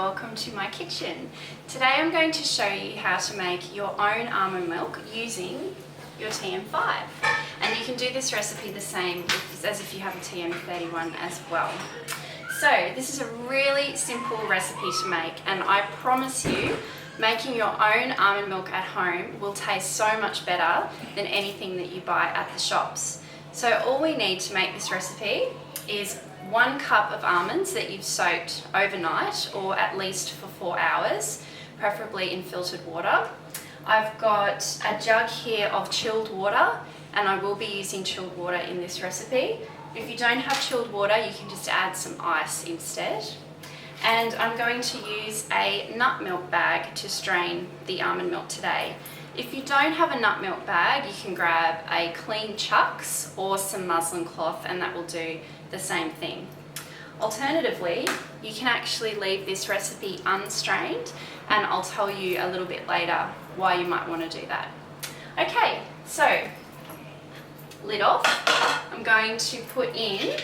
welcome to my kitchen. Today I'm going to show you how to make your own almond milk using your TM5. And you can do this recipe the same as if you have a TM31 as well. So this is a really simple recipe to make, and I promise you making your own almond milk at home will taste so much better than anything that you buy at the shops. So all we need to make this recipe is 1 cup of almonds that you've soaked overnight, or at least for 4 hours, preferably in filtered water. I've got a jug here of chilled water, and I will be using chilled water in this recipe. If you don't have chilled water, you can just add some ice instead. And I'm going to use a nut milk bag to strain the almond milk today. If you don't have a nut milk bag, you can grab a clean chucks or some muslin cloth, and that will do the same thing. Alternatively, you can actually leave this recipe unstrained, and I'll tell you a little bit later why you might want to do that. Okay, so lid off. I'm going to put in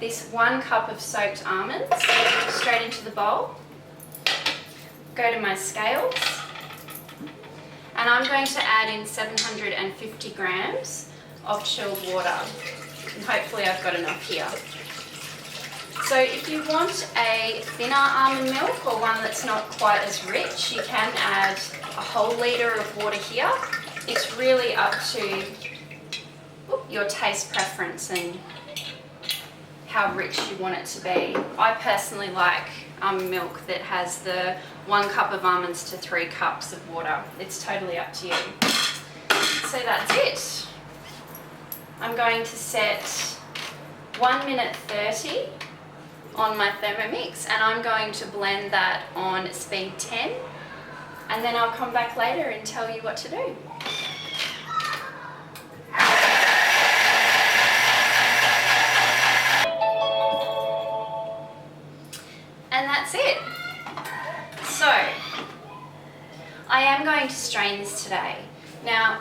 this 1 cup of soaked almonds straight into the bowl. Go to my scales, and I'm going to add in 750 grams of chilled water, and hopefully I've got enough here. So if you want a thinner almond milk, or one that's not quite as rich, you can add a whole litre of water here. It's really up to your taste preference and how rich you want it to be. I personally like almond milk that has the 1 cup of almonds to 3 cups of water. It's totally up to you. So that's it. I'm going to set 1 minute 30 on my Thermomix, and I'm going to blend that on speed 10, and then I'll come back later and tell you what to do. And that's it. So, I am going to strain this today. Now,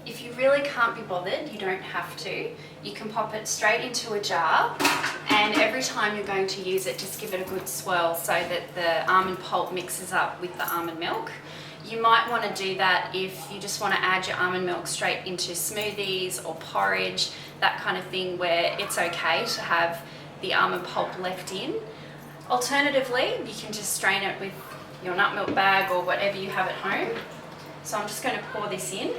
if you really can't be bothered, you don't have to. You can pop it straight into a jar, and every time you're going to use it, just give it a good swirl so that the almond pulp mixes up with the almond milk. You might want to do that if you just want to add your almond milk straight into smoothies or porridge, that kind of thing, where it's okay to have the almond pulp left in. Alternatively, you can just strain it with your nut milk bag or whatever you have at home. So I'm just going to pour this in.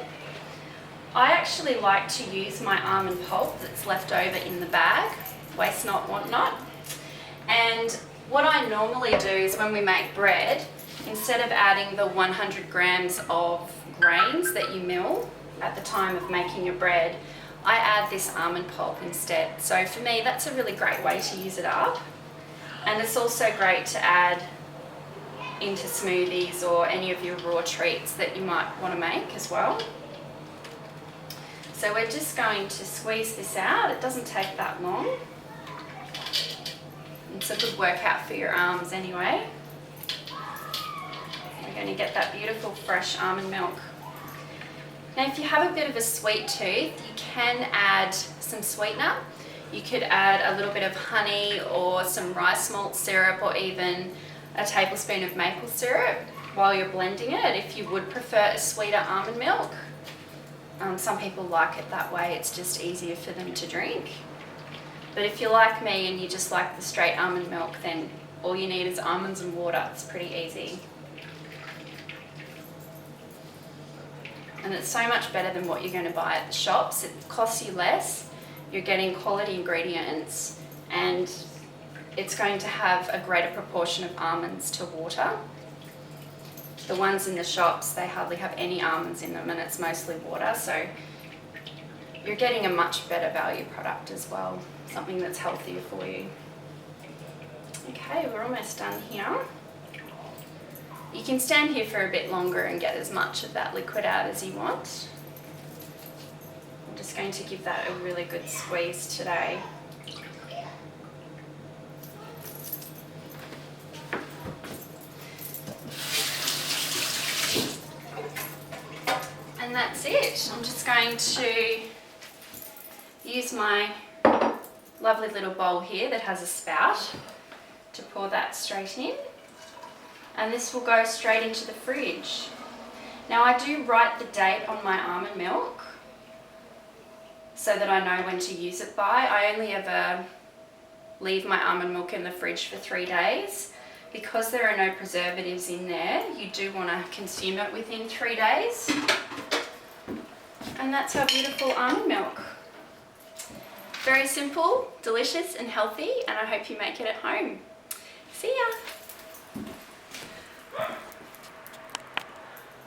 I actually like to use my almond pulp that's left over in the bag, waste not, want not. And what I normally do is, when we make bread, instead of adding the 100 grams of grains that you mill at the time of making your bread, I add this almond pulp instead. So for me, that's a really great way to use it up. And it's also great to add into smoothies or any of your raw treats that you might want to make as well. So we're just going to squeeze this out. It doesn't take that long. It's a good workout for your arms anyway. We're going to get that beautiful fresh almond milk. Now, if you have a bit of a sweet tooth, you can add some sweetener. You could add a little bit of honey or some rice malt syrup, or even a tablespoon of maple syrup while you're blending it, if you would prefer a sweeter almond milk. Some people like it that way, it's just easier for them to drink. But if you're like me and you just like the straight almond milk, then all you need is almonds and water. It's pretty easy. And it's so much better than what you're going to buy at the shops. It costs you less, you're getting quality ingredients, and it's going to have a greater proportion of almonds to water. The ones in the shops, they hardly have any almonds in them, and it's mostly water, so you're getting a much better value product as well, something that's healthier for you. Okay, we're almost done here. You can stand here for a bit longer and get as much of that liquid out as you want. I'm just going to give that a really good squeeze today. And that's it. I'm just going to use my lovely little bowl here that has a spout to pour that straight in. and this will go straight into the fridge. Now I do write the date on my almond milk so that I know when to use it by. I only ever leave my almond milk in the fridge for 3 days. Because there are no preservatives in there, you do want to consume it within 3 days. And that's our beautiful almond milk. Very simple, delicious and healthy, and I hope you make it at home. See ya!